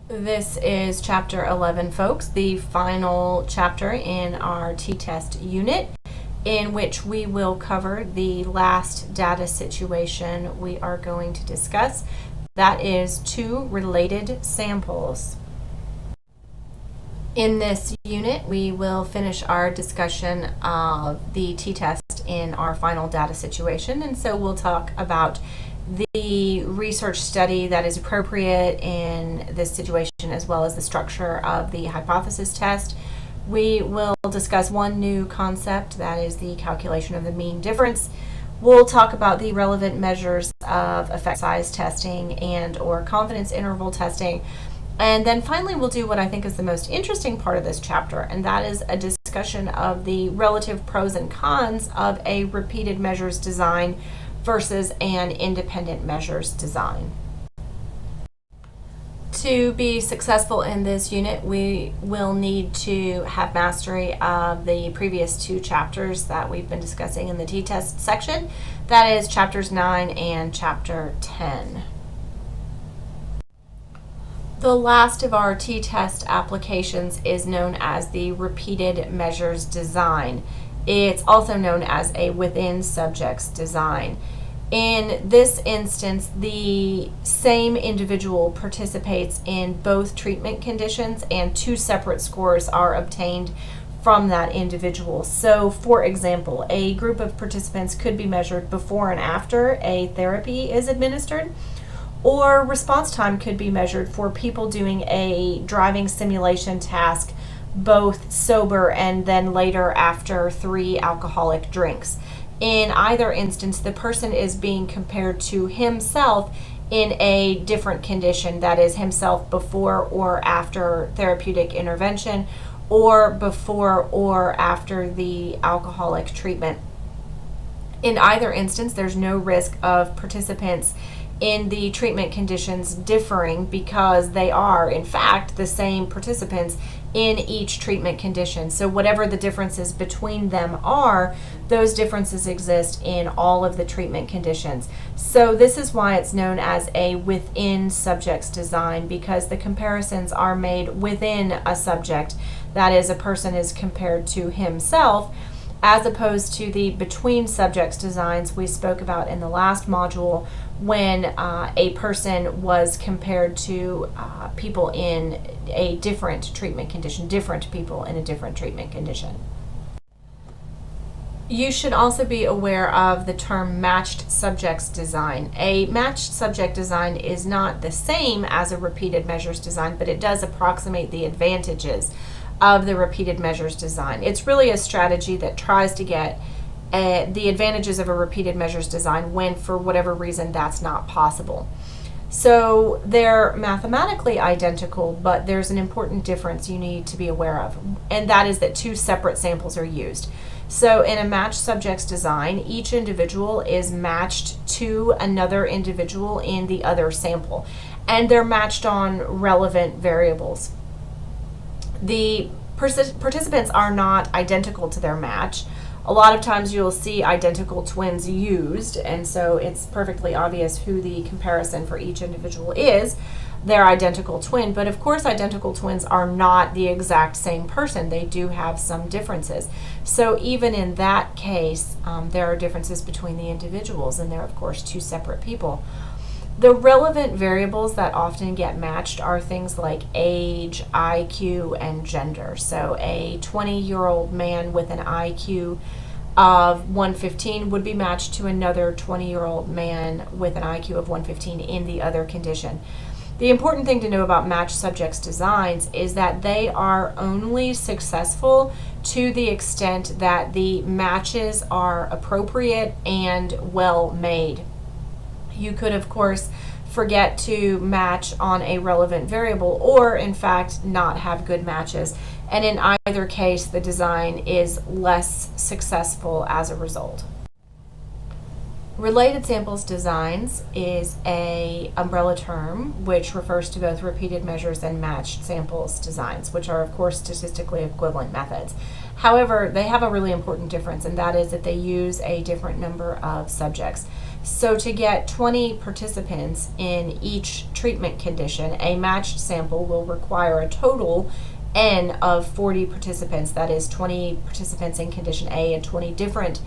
This is chapter 11, folks, the final chapter in our t-test unit, in which we will cover the last data situation we are going to discuss. That is two related samples. In this unit, we will finish our discussion of the t-test in our final data situation, and so we'll talk about the research study that is appropriate in this situation, as well as the structure of the hypothesis test. We will discuss one new concept, that is the calculation of the mean difference. We'll talk about the relevant measures of effect size testing and or confidence interval testing. And then finally, we'll do what I think is the most interesting part of this chapter, and that is a discussion of the relative pros and cons of a repeated measures design versus an independent measures design. To be successful in this unit, we will need to have mastery of the previous two chapters that we've been discussing in the t-test section. That is chapters 9 and chapter 10. The last of our t-test applications is known as the repeated measures design. It's also known as a within subjects design. In this instance, the same individual participates in both treatment conditions and two separate scores are obtained from that individual. So, for example, a group of participants could be measured before and after a therapy is administered, or response time could be measured for people doing a driving simulation task both sober and then later after 3 alcoholic drinks. In either instance, the person is being compared to himself in a different condition, that is, himself before or after therapeutic intervention, or before or after the alcoholic treatment. In either instance, there's no risk of participants in the treatment conditions differing because they are, in fact, the same participants in each treatment condition. So whatever the differences between them are, those differences exist in all of the treatment conditions. So this is why it's known as a within subjects design, because the comparisons are made within a subject. That is, a person is compared to himself, as opposed to the between subjects designs we spoke about in the last module, when a person was compared to people in a different treatment condition, different people in a different treatment condition. You should also be aware of the term matched subjects design. A matched subject design is not the same as a repeated measures design, but it does approximate the advantages of the repeated measures design. It's really a strategy that tries to get the advantages of a repeated measures design when, for whatever reason, that's not possible. So they're mathematically identical, but there's an important difference you need to be aware of, and that is that two separate samples are used. So in a matched subjects design, each individual is matched to another individual in the other sample, and they're matched on relevant variables. The participants are not identical to their match. A lot of times you'll see identical twins used, and so it's perfectly obvious who the comparison for each individual is, their identical twin. But of course, identical twins are not the exact same person. They do have some differences. So even in that case, there are differences between the individuals, and they're, of course, two separate people. The relevant variables that often get matched are things like age, IQ, and gender. So a 20-year-old man with an IQ of 115 would be matched to another 20-year-old man with an IQ of 115 in the other condition. The important thing to know about matched subjects designs is that they are only successful to the extent that the matches are appropriate and well made. You could, of course, forget to match on a relevant variable, or in fact not have good matches, and in either case the design is less successful as a result. Related samples designs is an umbrella term which refers to both repeated measures and matched samples designs, which are, of course, statistically equivalent methods. However, they have a really important difference, and that is that they use a different number of subjects. So to get 20 participants in each treatment condition, a matched sample will require a total N of 40 participants. That is 20 participants in condition A and 20 different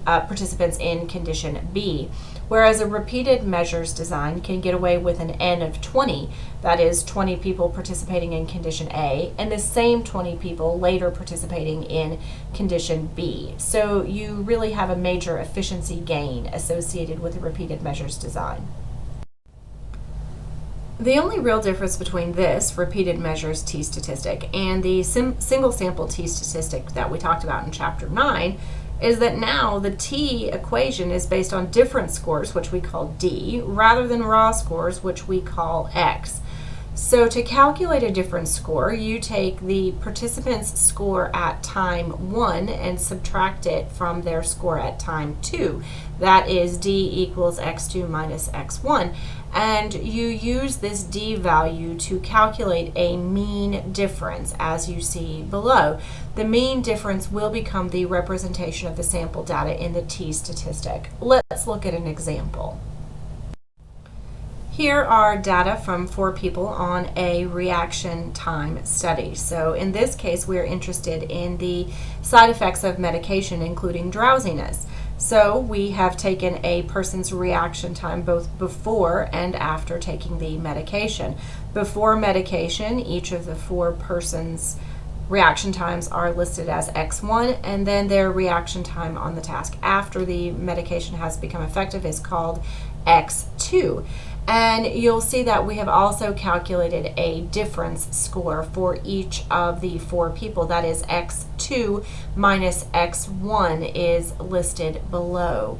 participants in condition B. Whereas a repeated measures design can get away with an N of 20, that is 20 people participating in condition A, and the same 20 people later participating in condition B. So you really have a major efficiency gain associated with a repeated measures design. The only real difference between this repeated measures t-statistic and the single sample t-statistic that we talked about in Chapter 9 is that now the t equation is based on difference scores, which we call D, rather than raw scores, which we call X. So to calculate a difference score, you take the participant's score at time 1 and subtract it from their score at time 2. That is D equals x2 minus x1. And you use this D value to calculate a mean difference, as you see below. The mean difference will become the representation of the sample data in the t-statistic. Let's look at an example. Here are data from 4 people on a reaction time study. So in this case, we're interested in the side effects of medication, including drowsiness. So we have taken a person's reaction time both before and after taking the medication. Before medication, each of the 4 persons' reaction times are listed as X1, and then their reaction time on the task after the medication has become effective is called X2. And you'll see that we have also calculated a difference score for each of the 4 people. That is X2 minus X1 is listed below.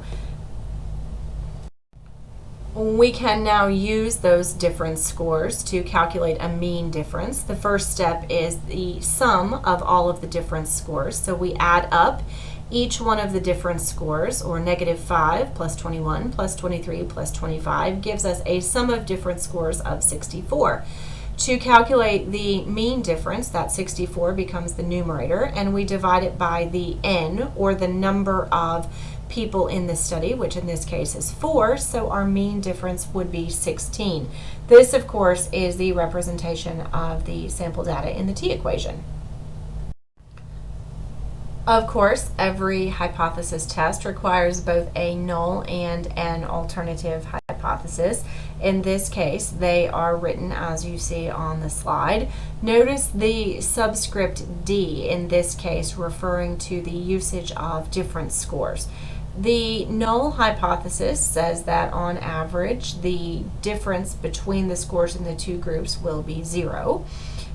We can now use those difference scores to calculate a mean difference. The first step is the sum of all of the difference scores. So we add up each one of the difference scores, or -5 plus 21 plus 23 plus 25 gives us a sum of difference scores of 64. To calculate the mean difference, that 64 becomes the numerator, and we divide it by the N, or the number of people in the study, which in this case is 4, so our mean difference would be 16. This, of course, is the representation of the sample data in the t-equation. Of course, every hypothesis test requires both a null and an alternative hypothesis. In this case, they are written as you see on the slide. Notice the subscript D in this case referring to the usage of difference scores. The null hypothesis says that on average, the difference between the scores in the 2 groups will be 0.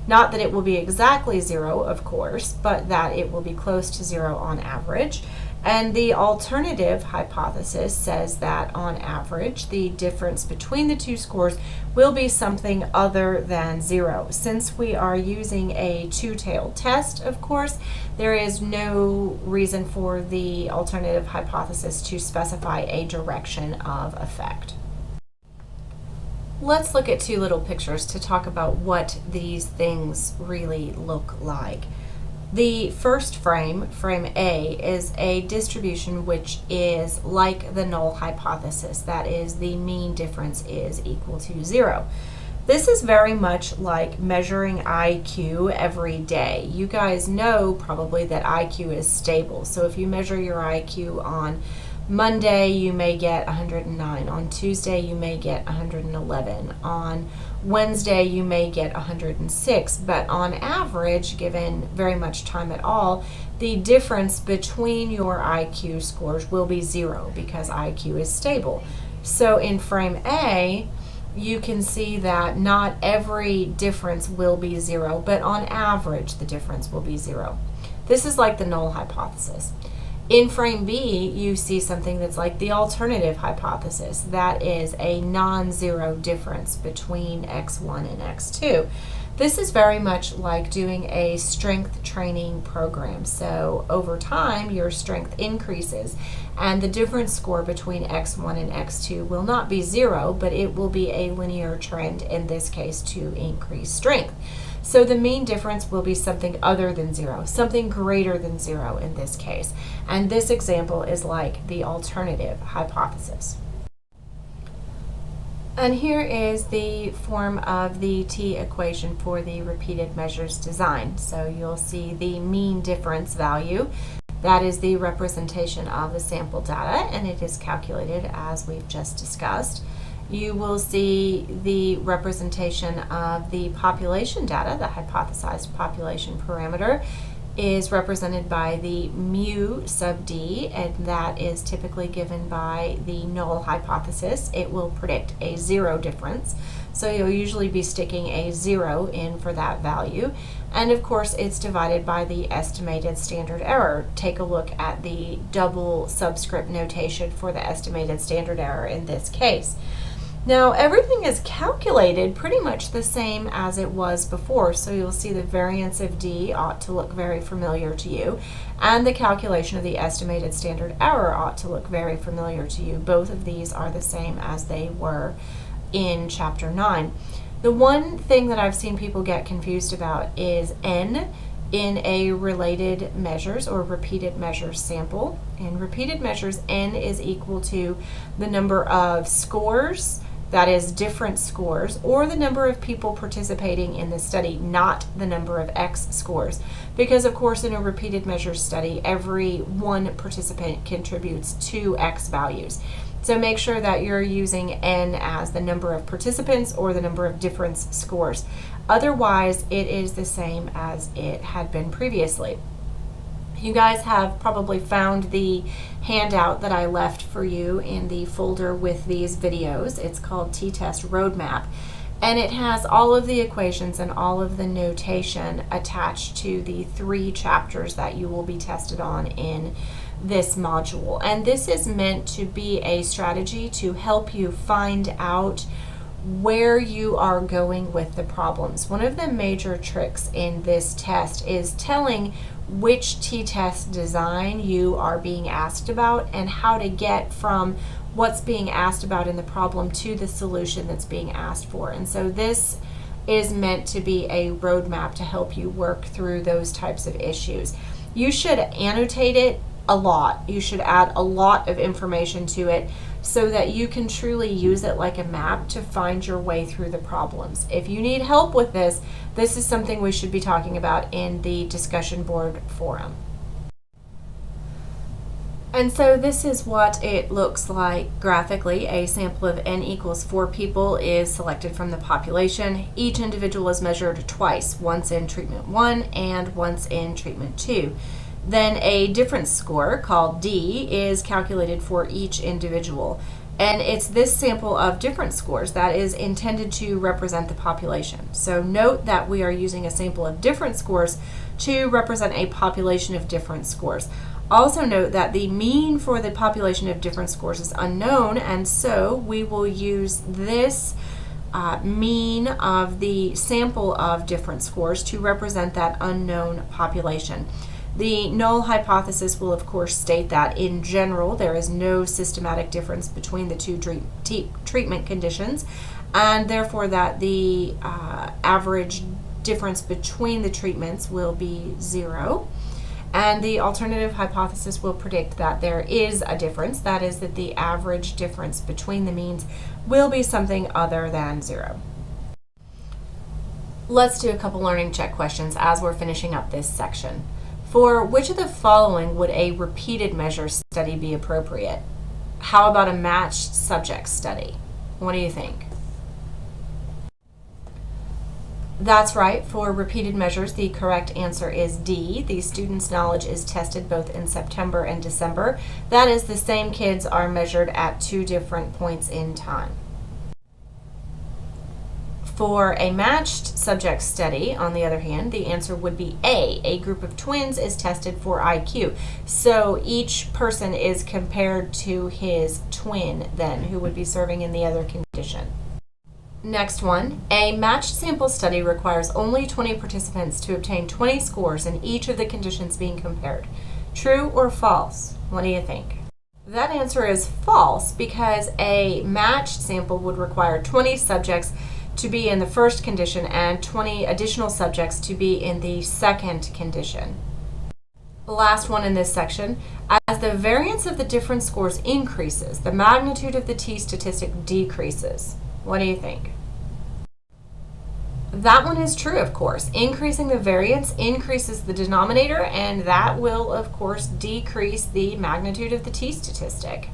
Not that it will be exactly 0, of course, but that it will be close to 0 on average. And the alternative hypothesis says that on average, the difference between the 2 scores will be something other than 0. Since we are using a two-tailed test, of course, there is no reason for the alternative hypothesis to specify a direction of effect. Let's look at 2 little pictures to talk about what these things really look like. The first frame, frame A, is a distribution which is like the null hypothesis. That is, the mean difference is equal to 0. This is very much like measuring IQ every day. You guys know probably that IQ is stable. So if you measure your IQ on Monday, you may get 109. On Tuesday, you may get 111. On Wednesday, you may get 106. But on average, given very much time at all, the difference between your IQ scores will be 0 because IQ is stable. So in frame A, you can see that not every difference will be 0, but on average, the difference will be 0. This is like the null hypothesis. In frame B, you see something that's like the alternative hypothesis. That is a non-zero difference between X1 and X2. This is very much like doing a strength training program. So over time, your strength increases, and the difference score between X1 and X2 will not be 0, but it will be a linear trend, in this case, to increase strength. So the mean difference will be something other than 0, something greater than 0 in this case. And this example is like the alternative hypothesis. And here is the form of the t equation for the repeated measures design. So you'll see the mean difference value. That is the representation of the sample data, and it is calculated as we've just discussed. You will see the representation of the population data, the hypothesized population parameter, is represented by the mu sub d, and that is typically given by the null hypothesis. It will predict a zero difference, so you'll usually be sticking a 0 in for that value. And of course, it's divided by the estimated standard error. Take a look at the double subscript notation for the estimated standard error in this case. Now, everything is calculated pretty much the same as it was before, so you'll see the variance of D ought to look very familiar to you, and the calculation of the estimated standard error ought to look very familiar to you. Both of these are the same as they were in Chapter 9. The one thing that I've seen people get confused about is N in a related measures or repeated measures sample. In repeated measures, N is equal to the number of scores, that is different scores, or the number of people participating in the study, not the number of X scores. Because of course in a repeated measures study, every one participant contributes 2 X values. So make sure that you're using N as the number of participants or the number of difference scores. Otherwise, it is the same as it had been previously. You guys have probably found the handout that I left for you in the folder with these videos. It's called T-Test Roadmap, and it has all of the equations and all of the notation attached to the 3 chapters that you will be tested on in this module. And this is meant to be a strategy to help you find out where you are going with the problems. One of the major tricks in this test is telling which t-test design you are being asked about and how to get from what's being asked about in the problem to the solution that's being asked for. And so this is meant to be a roadmap to help you work through those types of issues. You should annotate it a lot. You should add a lot of information to it so that you can truly use it like a map to find your way through the problems. If you need help with this, this is something we should be talking about in the discussion board forum. And so this is what it looks like graphically. A sample of n equals 4 people is selected from the population. Each individual is measured twice, once in treatment 1 and once in treatment 2. Then a difference score called D is calculated for each individual. And it's this sample of difference scores that is intended to represent the population. So note that we are using a sample of difference scores to represent a population of difference scores. Also note that the mean for the population of difference scores is unknown, and so we will use this mean of the sample of difference scores to represent that unknown population. The null hypothesis will of course state that in general there is no systematic difference between the 2 treatment conditions, and therefore that the average difference between the treatments will be 0. And the alternative hypothesis will predict that there is a difference, that is that the average difference between the means will be something other than 0. Let's do a couple learning check questions as we're finishing up this section. For which of the following would a repeated measure study be appropriate? How about a matched subject study? What do you think? That's right. For repeated measures, the correct answer is D. The student's knowledge is tested both in September and December. That is, the same kids are measured at 2 different points in time. For a matched subject study, on the other hand, the answer would be A. A group of twins is tested for IQ. So each person is compared to his twin then, who would be serving in the other condition. Next one, a matched sample study requires only 20 participants to obtain 20 scores in each of the conditions being compared. True or false? What do you think? That answer is false, because a matched sample would require 20 subjects to be in the first condition and 20 additional subjects to be in the second condition. The last one in this section, as the variance of the difference scores increases, the magnitude of the t-statistic decreases. What do you think? That one is true, of course. Increasing the variance increases the denominator, and that will, of course, decrease the magnitude of the t-statistic.